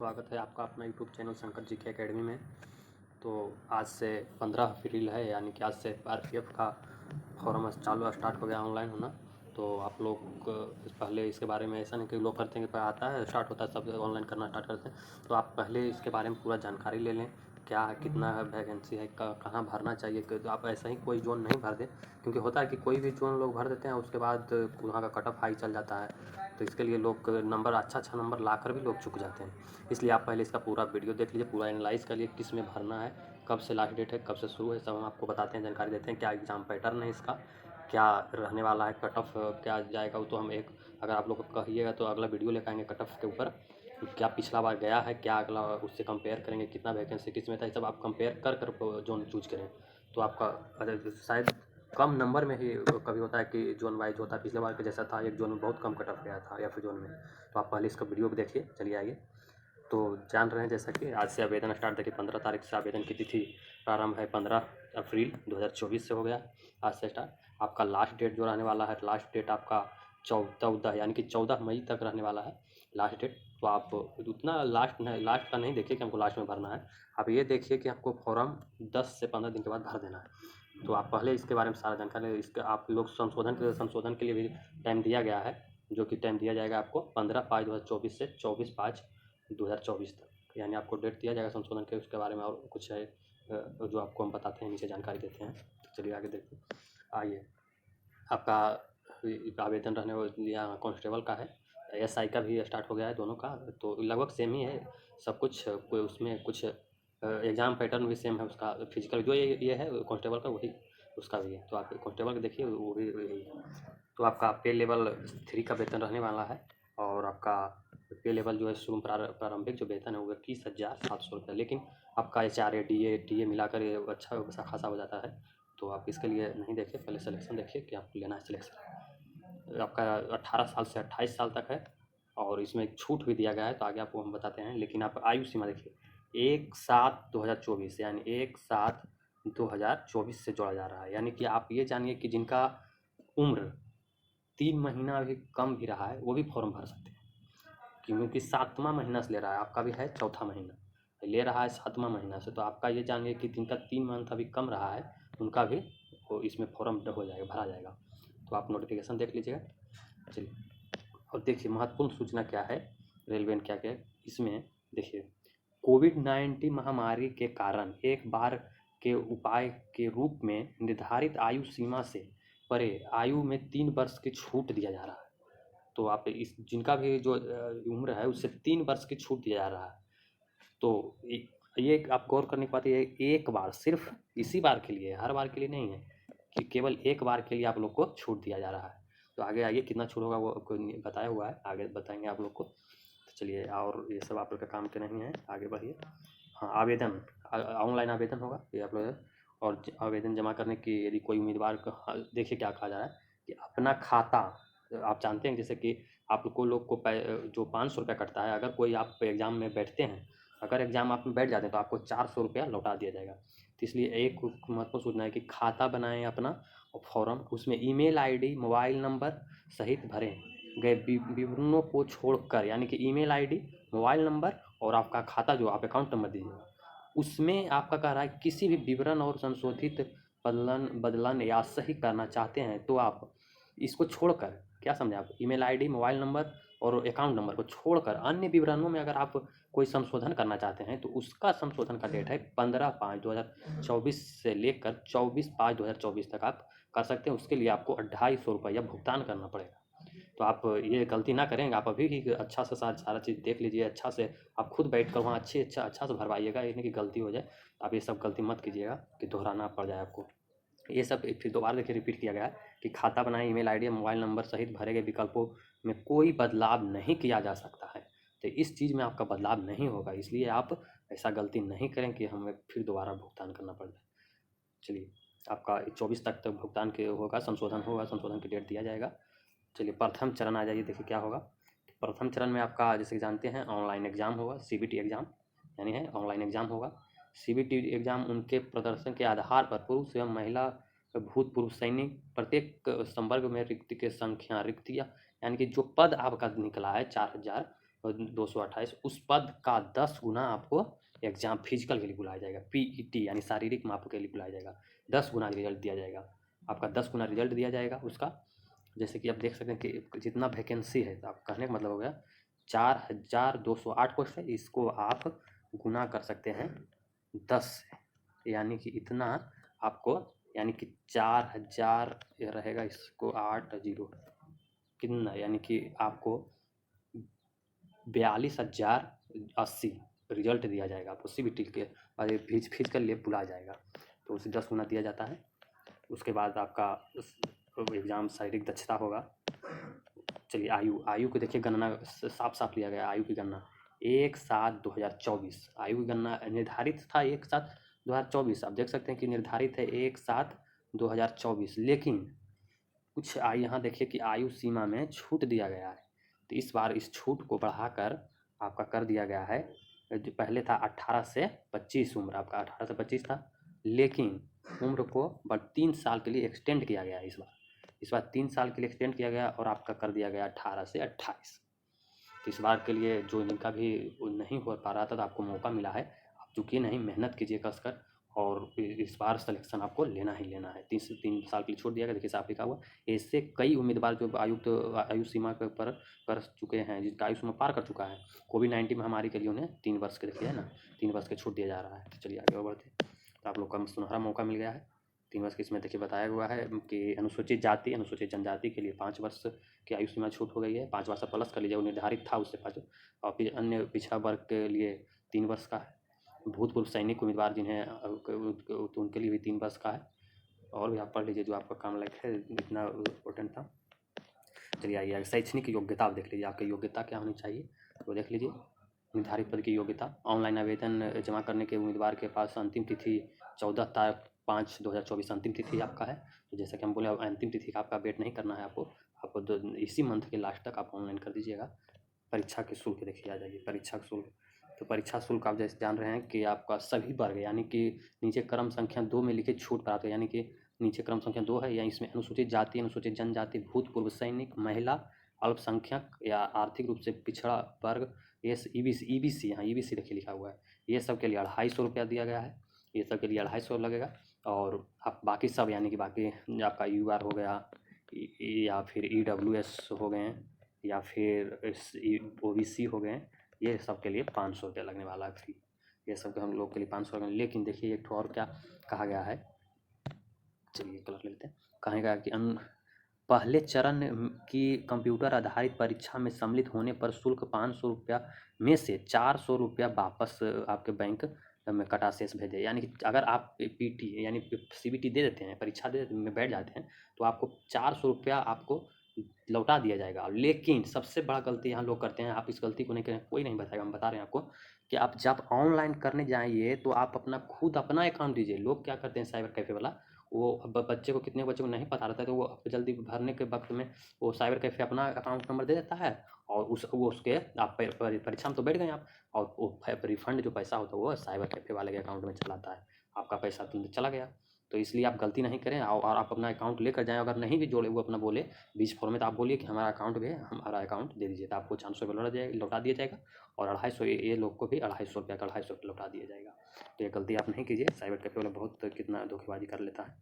स्वागत है आपका अपना यूट्यूब चैनल शंकर जी के एकेडमी में। तो आज से 15 अप्रैल है, यानी कि आज से RPF का फॉर्म स्टार्ट हो गया ऑनलाइन होना। तो आप लोग पहले इसके बारे में, ऐसा नहीं कि लोग करते हैं कि आता है स्टार्ट होता है सब ऑनलाइन करना स्टार्ट करते हैं, तो आप पहले इसके बारे में पूरा जानकारी ले लें। क्या है, कितना है वैकेंसी है, कहाँ भरना चाहिए। तो आप ऐसा ही कोई जोन नहीं भर दें, क्योंकि होता है कि कोई भी जोन लोग भर देते हैं, उसके बाद वहाँ का कट ऑफ हाई चल जाता है। तो इसके लिए लोग नंबर अच्छा नंबर लाकर भी लोग चुक जाते हैं। इसलिए आप पहले इसका पूरा वीडियो देख लीजिए, पूरा एनालाइज कर लीजिए किस में भरना है, कब से लास्ट डेट है, कब से शुरू है, सब हम आपको बताते हैं, जानकारी देते हैं। क्या एग्ज़ाम पैटर्न है इसका, क्या रहने वाला है, कट ऑफ क्या जाएगा, वो तो हम अगर आप लोग को कहिएगा तो अगला वीडियो लेकर आएंगे कट ऑफ के ऊपर। क्या पिछला बार गया है, क्या अगला उससे कंपेयर करेंगे, कितना वैकेंसी किस में था, ये सब आप कंपेयर कर जोन चूज करें। तो आपका शायद कम नंबर में ही कभी होता है कि जोन वाइज होता है। पिछले बार के जैसा था, एक जोन में बहुत कम कट ऑफ गया था या फिर जोन में। तो आप पहले इसका वीडियो भी देखिए। चलिए आइए। तो जान रहे हैं जैसा कि आज से आवेदन स्टार्ट, देखिए 15 तारीख से आवेदन की तिथि प्रारंभ है। 15 अप्रैल 2024 से हो गया आज से स्टार्ट। आपका लास्ट डेट जो रहने वाला है, लास्ट डेट आपका 14 यानी कि 14 मई तक रहने वाला है लास्ट डेट। तो आप उतना लास्ट का नहीं देखिए कि हमको लास्ट में भरना है। आप ये देखिए कि आपको फॉर्म 10 से 15 दिन के बाद भर देना है। तो आप पहले इसके बारे में सारा जानकारी, इसका आप लोग संशोधन के लिए भी टाइम दिया गया है, जो कि टाइम दिया जाएगा आपको 15/5/2024 से 24/5/2024 तक, यानी आपको डेट दिया जाएगा संशोधन के। उसके बारे में और कुछ है जो आपको हम बताते हैं, नीचे जानकारी देते हैं। तो चलिए आगे देखते हैं। आइए, आपका आवेदन रहने वाला कांस्टेबल का है, SI का भी स्टार्ट हो गया है, दोनों का तो लगभग सेम ही है सब कुछ। कोई उसमें कुछ एग्ज़ाम पैटर्न भी सेम है उसका। फिजिकल जो ये है कांस्टेबल का, वही उसका भी है। तो आप कांस्टेबल का देखिए, वो भी यही है। तो आपका पे लेवल 3 का वेतन रहने वाला है, और आपका पे लेवल जो है शुरू प्रारंभिक जो वेतन है वो 21,700 रुपये। लेकिन आपका HRA DA मिलाकर ये अच्छा खासा हो जाता है। तो आप इसके लिए नहीं देखिए, पहले सिलेक्शन देखिए कि आपको लेना है सिलेक्शन। आपका 18 साल से 28 साल तक है, और इसमें एक छूट भी दिया गया है, तो आगे आपको हम बताते हैं। लेकिन आप आयु सीमा देखिए, 1/7/2024 यानी 1/7/2024 से जोड़ा जा रहा है। यानी कि आप ये जानिए कि जिनका उम्र 3 महीना भी कम भी रहा है, वो भी फॉर्म भर सकते हैं, क्योंकि 7वां महीना से ले रहा है। आपका भी है 4था महीना, ले रहा है 7वां महीना से। तो आपका ये जानिए कि जिनका 3 मंथ अभी कम रहा है, उनका भी वो इसमें फॉर्म हो जाएगा, भरा जाएगा। तो आप नोटिफिकेशन देख लीजिएगा। चलिए, और देखिए महत्वपूर्ण सूचना क्या है, रेलवे ने क्या क्या इसमें देखिए। कोविड-19 महामारी के कारण एक बार के उपाय के रूप में निर्धारित आयु सीमा से परे आयु में 3 वर्ष की छूट दिया जा रहा है। तो आप इस जिनका भी जो उम्र है, उससे 3 वर्ष की छूट दिया जा रहा है। तो ये आप गौर करने की बात ये एक बार, सिर्फ इसी बार के लिए, हर बार के लिए नहीं है, कि केवल एक बार के लिए आप लोग को छूट दिया जा रहा है। तो आगे कितना छूट होगा वो आपको बताया हुआ है, आगे बताएंगे आप लोग को। तो चलिए, और ये सब आप लोग का काम के नहीं है, आगे बढ़िए। हाँ, आवेदन ऑनलाइन आवेदन होगा ये आप लोग। और आवेदन जमा करने की यदि कोई उम्मीदवार का, देखिए क्या कहा जा रहा है कि अपना खाता, आप जानते हैं जैसे कि आपको लोग को जो 500 रुपया कटता है, अगर कोई आप एग्ज़ाम में बैठते हैं, अगर एग्ज़ाम आप में बैठ जाते हैं, तो आपको 400 रुपया लौटा दिया जाएगा। तो इसलिए एक महत्वपूर्ण सूचना है कि खाता बनाएं अपना, और फॉर्म उसमें ईमेल आईडी मोबाइल नंबर सहित भरें गए विवरणों को छोड़कर, यानी कि ईमेल आईडी मोबाइल नंबर और आपका खाता जो आप अकाउंट नंबर दीजिएगा, उसमें आपका कह रहा है किसी भी विवरण और संशोधित बदलन या सही करना चाहते हैं, तो आप इसको छोड़कर, क्या समझे आप, ईमेल आईडी मोबाइल नंबर और अकाउंट नंबर को छोड़कर अन्य विवरणों में अगर आप कोई संशोधन करना चाहते हैं, तो उसका संशोधन का डेट है 15/5/2024 से लेकर 24/5/2024 तक आप कर सकते हैं। उसके लिए आपको 250 रुपया भुगतान करना पड़ेगा। तो आप ये गलती ना करेंगे, आप अभी ही अच्छा से सारा चीज़ देख लीजिए, अच्छा से आप खुद बैठ कर वहाँ अच्छा से भरवाइएगा, ये नहीं कि गलती हो जाए। आप ये सब गलती मत कीजिएगा कि दोहराना पड़ जाए आपको। ये सब फिर दोबारा देखिए रिपीट किया गया है कि खाता बनाएं, ईमेल आईडी या मोबाइल नंबर सहित भरे गए विकल्पों में कोई बदलाव नहीं किया जा सकता है। तो इस चीज़ में आपका बदलाव नहीं होगा, इसलिए आप ऐसा गलती नहीं करें कि हमें फिर दोबारा भुगतान करना पड़ जाए। चलिए, आपका 24 तक भुगतान के होगा, संशोधन की डेट दिया जाएगा। चलिए, प्रथम चरण आ जाइए, देखिए क्या होगा। प्रथम चरण में आपका, जैसे कि जानते हैं, ऑनलाइन एग्ज़ाम होगा, CBT एग्ज़ाम यानी है ऑनलाइन एग्ज़ाम होगा। CBT एग्ज़ाम उनके प्रदर्शन के आधार पर पुरुष एवं महिला भूतपूर्व सैनिक प्रत्येक संवर्ग में रिक्तियाँ, यानी कि जो पद आपका निकला है 4000, 228 उस पद का 10 गुना आपको एग्जाम फिजिकल के लिए बुलाया जाएगा, पीईटी यानी शारीरिक माप के लिए बुलाया जाएगा। 10 गुना रिजल्ट दिया जाएगा आपका, 10 गुना रिजल्ट दिया जाएगा उसका। जैसे कि आप देख सकते हैं कि जितना वैकेंसी है, तो आप कहने का मतलब हो गया 4208 पोस्ट है, इसको आप गुना कर सकते हैं 10 से, यानी कि इतना आपको, यानी कि 4000 रहेगा, इसको 80 कितना, यानी कि आपको 42,080 रिजल्ट दिया जाएगा आपको सीबीटी के, और फिजिकल लिए बुलाया जाएगा, तो उसे 10 गुना दिया जाता है। उसके बाद आपका एग्ज़ाम शारीरिक दक्षता होगा। चलिए आयु को देखिए, गणना साफ साफ लिया गया आयु की गणना 1/7/2024, आयु की गणना निर्धारित था 1/7/2024, आप देख सकते हैं कि निर्धारित है 1/7/2024, लेकिन कुछ यहाँ देखिए कि आयु सीमा में छूट दिया गया है, तो इस बार इस छूट को बढ़ाकर आपका कर दिया गया है। जो पहले था 18 से 25 उम्र, आपका 18 से 25 था, लेकिन उम्र को 3 साल के लिए एक्सटेंड किया गया है इस बार 3 साल के लिए एक्सटेंड किया गया, और आपका कर दिया गया 18 से 28। तो इस बार के लिए जो इनका भी नहीं हो पा रहा था, तो आपको मौका मिला है, आप चूकिए नहीं, मेहनत कीजिए कसकर, और इस बार सिलेक्शन आपको लेना ही लेना है। 3 साल के लिए छोड़ दिया गया, देखिए साफ लिखा हुआ। ऐसे कई उम्मीदवार जो आयु सीमा के ऊपर कर चुके हैं, जिनका आयु सीमा पार कर चुका है, कोविड-19 महामारी के लिए उन्हें 3 वर्ष के, देखिए है ना, 3 वर्ष के छूट दिया जा रहा है। तो चलिए आगे और बढ़ते हैं। तो आप लोग का सुनहरा मौका मिल गया है 3 वर्ष के, इसमें देखिए बताया हुआ है कि अनुसूचित जाति अनुसूचित जनजाति के लिए 5 वर्ष की आयु सीमा छूट हो गई है, 5 वर्ष प्लस कर लीजिए, वो निर्धारित था उससे 5, और फिर अन्य पिछड़ा वर्ग के लिए 3 वर्ष का है। भूतपूर्व सैनिक उम्मीदवार जिन्हें तो उनके लिए भी 3 वर्ष का है। और भी आप पढ़ लीजिए जो आपका काम लायक है, इतना इम्पोर्टेंट था। चलिए आइए शैक्षणिक योग्यता आप देख लीजिए, आपकी योग्यता क्या होनी चाहिए वो देख लीजिए। निर्धारित पद की योग्यता, ऑनलाइन आवेदन जमा करने के उम्मीदवार के पास अंतिम तिथि 14/5/2024 अंतिम तिथि आपका है। तो जैसा कि हम बोले, अंतिम तिथि का आपका वेट नहीं करना है, आपको इसी मंथ के लास्ट तक आप ऑनलाइन कर दीजिएगा। परीक्षा के शुल्क देखिए, आ जाइए परीक्षा शुल्क। तो परीक्षा शुल्क आप जैसे जान रहे हैं कि आपका सभी वर्ग, यानी कि नीचे क्रम संख्या 2 में लिखे छूट प्राप्त है, यानी कि नीचे क्रम संख्या 2 है, या इसमें अनुसूचित जाति अनुसूचित जनजाति भूतपूर्व सैनिक महिला अल्पसंख्यक या आर्थिक रूप से पिछड़ा वर्ग, ये ईबीसी यहाँ ईबीसी देखिए लिखा हुआ है, ये सब के लिए 250 रुपया दिया गया है, ये सब के लिए 250 लगेगा। और आप बाकी सब, यानी कि बाकी आपका यूआर हो गया, या फिर ईडब्ल्यूएस हो गए, या फिर ओबीसी हो गए, ये सब के लिए 500 रुपया लगने वाला है फी, ये सब के हम लोग के लिए 500 लगने। लेकिन देखिए एक और क्या कहा गया है, चलिए कलर लेते हैं। कहेगा कि पहले चरण की कंप्यूटर आधारित परीक्षा में सम्मिलित होने पर शुल्क 500 रुपया में से 400 रुपया वापस आपके बैंक में कटा शेष भेजे, यानी कि अगर आप पीटी यानी सीबीटी दे देते हैं, परीक्षा में बैठ जाते हैं, तो आपको 400 रुपया आपको लौटा दिया जाएगा। लेकिन सबसे बड़ा गलती यहाँ लोग करते हैं, आप इस गलती को नहीं करें, कोई नहीं बताएगा, हम बता रहे हैं आपको, कि आप जब ऑनलाइन करने जाइए तो आप खुद अपना अकाउंट दीजिए। लोग क्या करते हैं, साइबर कैफ़े वाला, वो बच्चे को, कितने बच्चे को नहीं पता रहता है, तो वो जल्दी भरने के वक्त में वो साइबर कैफ़े अपना अकाउंट नंबर दे देता है, और उसके आप परीक्षा में तो बैठ गए आप, और वो रिफंड जो पैसा होता है वो साइबर कैफ़े वाले के अकाउंट में चलाता है, आपका पैसा तुरंत चला गया। तो इसलिए आप गलती नहीं करें, और आप अपना अकाउंट लेकर जाएँ। अगर नहीं भी जोड़े, वो अपना बोले बीच फॉर्म में, तो आप बोलिए कि हमारा अकाउंट भी है, हमारा अकाउंट दे दीजिए, तो आपको 400 रुपये लौटा दिया जाएगा, और 250 ये लोग को भी 250 रुपया का 250 रुपये लौटा दिया जाएगा। तो ये गलती आप नहीं कीजिए, साइबर कैफ़े वाला बहुत कितना धोखेबाजी कर लेता है।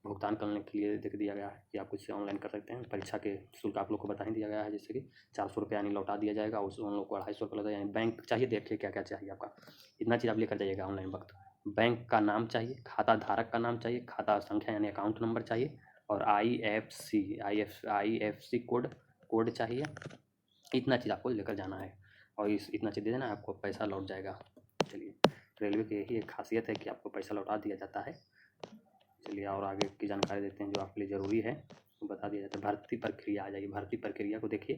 भुगतान करने के लिए देख दिया गया है कि आप इससे ऑनलाइन कर सकते हैं। परीक्षा के शुल्क आप लोग को बता ही दिया गया है, जैसे कि 400 रुपये यानी लौटा दिया जाएगा, उन लोग को 250 रुपये लगता है। यानी बैंक चाहिए, देखिए क्या क्या चाहिए आपका, इतना चीज़ आप लेकर जाइएगा ऑनलाइन वक्त। बैंक का नाम चाहिए, खाता धारक का नाम चाहिए, खाता संख्या यानी अकाउंट नंबर चाहिए, और IFSC कोड चाहिए। इतना चीज़ आपको लेकर जाना है, और इतना चीज़ दे देना, आपको पैसा लौट जाएगा। चलिए, रेलवे की यही एक खासियत है कि आपको पैसा लौटा दिया जाता है। चलिए और आगे की जानकारी देते हैं जो आपके लिए ज़रूरी है, वो बता दिया जाता है। भर्ती प्रक्रिया आ जाइए, भर्ती प्रक्रिया को देखिए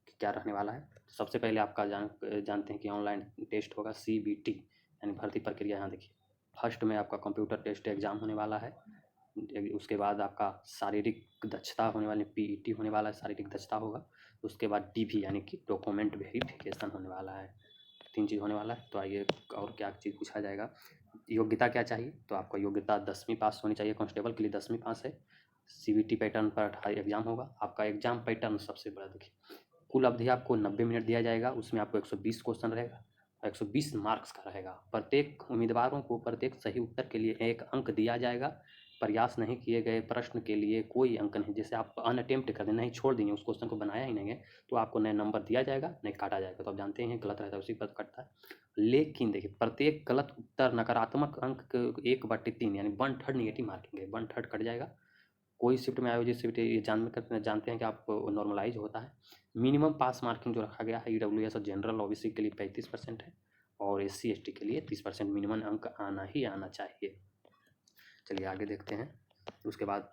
कि क्या रहने वाला है। सबसे पहले आपका जानते हैं कि ऑनलाइन टेस्ट होगा, CBT यानी भर्ती प्रक्रिया। यहाँ देखिए, फर्स्ट में आपका कंप्यूटर टेस्ट एग्ज़ाम होने वाला है, उसके बाद आपका शारीरिक दक्षता होने वाली, PET होने वाला है, शारीरिक दक्षता होगा। उसके बाद DV यानी कि डॉक्यूमेंट वेरिफिकेशन होने वाला है। 3 चीज़ होने वाला है। तो आइए और क्या चीज़ पूछा जाएगा, योग्यता क्या चाहिए, तो आपका योग्यता 10वीं पास होनी चाहिए, कांस्टेबल के लिए 10वीं पास है। CBT पैटर्न पर एग्ज़ाम होगा। आपका एग्ज़ाम पैटर्न सबसे बड़ा देखिए, कुल अवधि आपको 90 मिनट दिया जाएगा, उसमें आपको 120 क्वेश्चन रहेगा, 120 मार्क्स का रहेगा। प्रत्येक उम्मीदवारों को प्रत्येक सही उत्तर के लिए 1 अंक दिया जाएगा। प्रयास नहीं किए गए प्रश्न के लिए कोई अंक नहीं। जैसे आप अनअटेम्प्ट कर दें, नहीं छोड़ देंगे, उस क्वेश्चन को बनाया ही नहीं है, तो आपको न नंबर दिया जाएगा नहीं काटा जाएगा। तो आप जानते हैं गलत रहता है उसी पर कटता है। लेकिन देखिए, प्रत्येक गलत उत्तर नकारात्मक अंक 1/3 यानी 1/3 नेगेटिव मार्किंग है, 1/3 कट जाएगा। कोई शिफ्ट में आयोजित शिफ्ट ये जानते हैं कि आप नॉर्मलाइज होता है। मिनिमम पास मार्किंग जो रखा गया है ईडब्ल्यूएस और जनरल ओबीसी के लिए 35% है, और एससी एसटी के लिए 30% मिनिमम अंक आना ही आना चाहिए। चलिए आगे देखते हैं। उसके बाद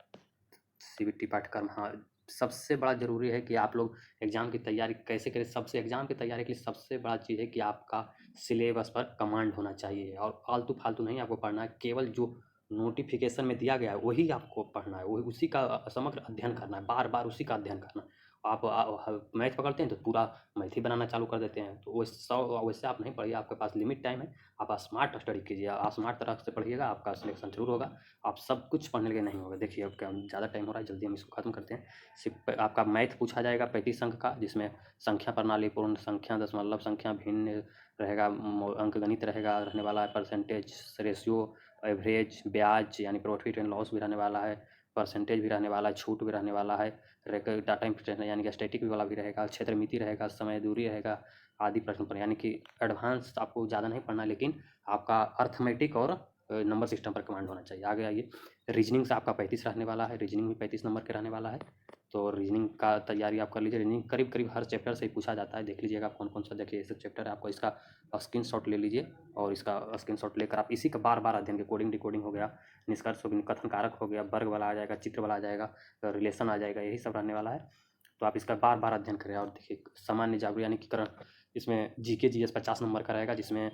सीबीटी पाठ्यक्रम, हाँ सबसे बड़ा ज़रूरी है कि आप लोग एग्ज़ाम की तैयारी कैसे करें। सबसे एग्ज़ाम की तैयारी के लिए सबसे बड़ा चीज़ है कि आपका सिलेबस पर कमांड होना चाहिए, और फालतू फालतू नहीं आपको पढ़ना है। केवल जो नोटिफिकेशन में दिया गया है वही आपको पढ़ना है, वही उसी का समग्र अध्ययन करना है, बार बार उसी का अध्ययन करना है। आप मैथ पकड़ते हैं तो पूरा मैथ ही बनाना चालू कर देते हैं, तो वैसे आप नहीं पढ़िए। आपके पास लिमिट टाइम है, आप स्मार्ट स्टडी कीजिए, आप स्मार्ट तरह से पढ़िएगा, आपका सिलेक्शन जरूर होगा। आप सब कुछ पढ़ने लगे नहीं होगा। देखिए अब क्या ज़्यादा टाइम हो रहा है, जल्दी हम इसको खत्म करते हैं। सिर्फ आपका मैथ पूछा जाएगा 35 अंक का, जिसमें संख्या प्रणाली, पूर्ण संख्या, दशमलव संख्या, भिन्न रहेगा, अंक गणित रहेगा, रहने वाला है परसेंटेज, रेशियो, एवरेज, ब्याज यानी प्रॉफिट एंड लॉस भी रहने वाला है, परसेंटेज भी रहने वाला है, छूट भी रहने वाला है, डाटा इंप्रेशन यानी कि स्टैटिक वाला भी रहेगा, क्षेत्र मिति रहेगा, समय दूरी रहेगा, आदि प्रश्न पर। यानी कि एडवांस आपको ज़्यादा नहीं पढ़ना, लेकिन आपका अर्थमेटिक और नंबर सिस्टम पर कमांड होना चाहिए। आगे आइए, रीजनिंग से आपका 35 रहने वाला है, रीजनिंग भी 35 नंबर के रहने वाला है। तो रीजनिंग का तैयारी आप कर लीजिए। रीजनिंग करीब करीब हर चैप्टर से ही पूछा जाता है, देख लीजिएगा कौन कौन सा। देखिए ये सब चैप्टर है, आपको इसका स्क्रीनशॉट ले लीजिए, और इसका स्क्रीनशॉट लेकर आप इसी का बार बार अध्ययन के कोडिंग डिकोडिंग हो गया, निष्कर्ष हो गया, कथन कारक हो गया, वर्ग वाला आ जाएगा, चित्र वाला आ जाएगा, रिलेशन आ जाएगा, यही सब रहने वाला है। तो आप इसका बार बार अध्ययन करें। और देखिए सामान्य जागरूक यानी कि इसमें जीके जीएस 50 नंबर का रहेगा, जिसमें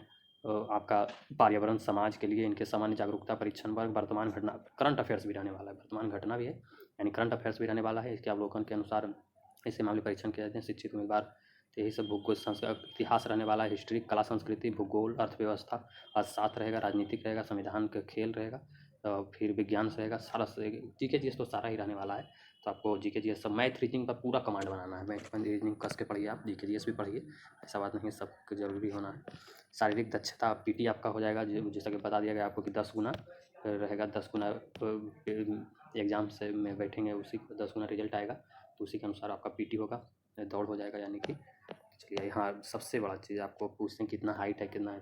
आपका पर्यावरण समाज के लिए इनके सामान्य जागरूकता परीक्षण वर्ग, वर्तमान घटना, करंट अफेयर्स भी रहने वाला है, वर्तमान घटना भी है यानी करंट अफेयर्स भी रहने वाला है। इसके अवलोकन के अनुसार ऐसे मामले परीक्षण किए जाते हैं। शिक्षित उम्मीदवार, तो यही सब भूगोल, इतिहास रहने वाला है, हिस्ट्री, कला संस्कृति, भूगोल, अर्थव्यवस्था, अर्थशास्त्र रहेगा, राजनीतिक रहेगा, संविधान का खेल रहेगा, फिर विज्ञान रहेगा, सारा जीके जीएस तो सारा ही रहने वाला है। तो आपको जीके जीएस सब मैथ रीजनिंग का पूरा कमांड बनाना है। मैथ रीजनिंग कस के पढ़िए, आप जीके जीएस भी पढ़िए, ऐसा बात नहीं है, सब जरूरी होना है। शारीरिक दक्षता पीटी आपका हो जाएगा, जैसा कि बता दिया गया आपको कि 10 गुना रहेगा, 10 गुना एग्जाम से में बैठेंगे, उसी को 10 गुना रिजल्ट आएगा, तो उसी के अनुसार आपका पीटी होगा, दौड़ हो जाएगा यानी कि। चलिए हाँ, सबसे बड़ा चीज़ आपको पूछते हैं कितना हाइट है, कितना है।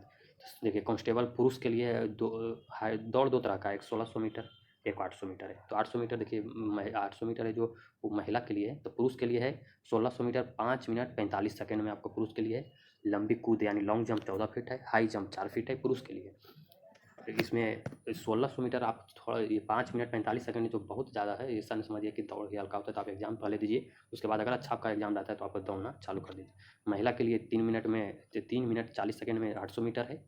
देखिए कांस्टेबल पुरुष के लिए दौड़ 2 तरह का है, एक 1600 मीटर, एक 800 मीटर है। तो 800 मीटर देखिए 800 मीटर है जो वो महिला के लिए है, तो पुरुष के लिए है 1600 मीटर 5 मिनट 45 सेकंड में आपको पुरुष के लिए है। लंबी कूद यानी लॉन्ग जंप 14 फीट है, हाई जंप 4 फीट है पुरुष के लिए। इसमें 1600 मीटर आप थोड़ा, ये 5 मिनट 45 सेकंड जो बहुत ज़्यादा है, ऐसा नहीं समझिए कि दौड़ ही हल्का होता है। तो आप एग्जाम पहले दीजिए, उसके बाद अगर अच्छा आपका एग्जाम रहता है तो आप दौड़ना चालू कर दीजिए। महिला के लिए 3 मिनट 40 सेकंड में 800 मीटर है,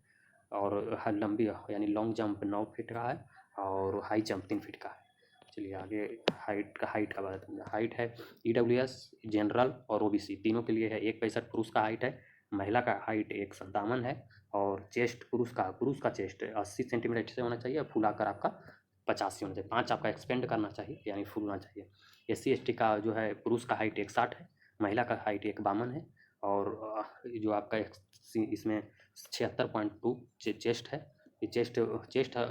और लंबी यानी लॉन्ग जंप 9 फीट का है, और हाई जंप 3 फीट का है। चलिए आगे हाइट का बात है। हाइट है ईडब्ल्यूएस, जनरल और ओबीसी तीनों के लिए है 1.65 पुरुष का हाइट है, महिला का हाइट 157 है, और चेस्ट पुरुष का चेस्ट 80 सेंटीमीटर से होना चाहिए, और फुलाकर आपका 85 होना चाहिए, 5 आपका एक्सपेंड करना चाहिए यानी फूलना चाहिए। एससी एसटी का जो है पुरुष का हाइट 160 है, महिला का हाइट 152 है, और जो आपका इसमें 76.2 चेस्ट है। ये चेस्ट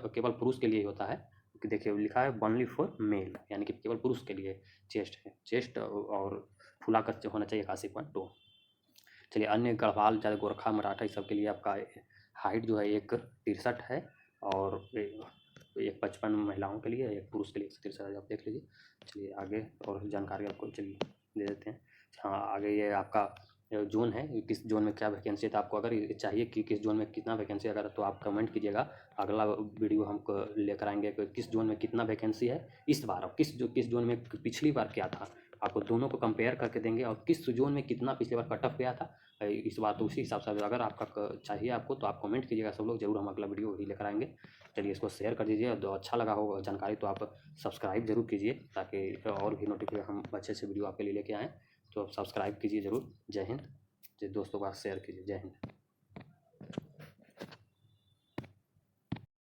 केवल पुरुष के लिए ही होता है, क्योंकि देखिए लिखा है ओनली फॉर मेल, यानी कि केवल पुरुष के लिए चेस्ट है। चेस्ट और फुलाकर होना चाहिए 81.2। चलिए अन्य गढ़वाल, ज़्यादा गोरखा, मराठा इस सब के लिए आपका हाइट जो है 163 है, और 155 महिलाओं के लिए, एक पुरुष के लिए 163 आप देख लीजिए। चलिए आगे और जानकारी आपको चलिए दे देते हैं। हाँ आगे ये आपका जोन है, किस जोन में क्या वैकेंसी है। तो आपको अगर चाहिए कि किस जोन में कितना वैकेंसी, अगर तो आप कमेंट कीजिएगा, अगला वीडियो हम लेकर आएंगे कि किस जोन में कितना वैकेंसी है इस बार, और किस जोन में पिछली बार क्या था, आपको दोनों को कंपेयर करके देंगे, और किस जोन में कितना पिछली बार कट ऑफ गया था इस बार, तो उसी हिसाब से अगर आपका चाहिए आपको तो आप कमेंट कीजिएगा सब लोग, जरूर हम अगला वीडियो ही लेकर आएंगे। चलिए इसको शेयर कर दीजिए, तो अच्छा लगा हो जानकारी तो आप सब्सक्राइब जरूर कीजिए, ताकि और भी नोटिफिकेशन हम अच्छे से वीडियो आपके लिए लेके आएँ। तो आप सब्सक्राइब कीजिए जरूर। जय हिंद। दोस्तों का शेयर कीजिए। जय हिंद।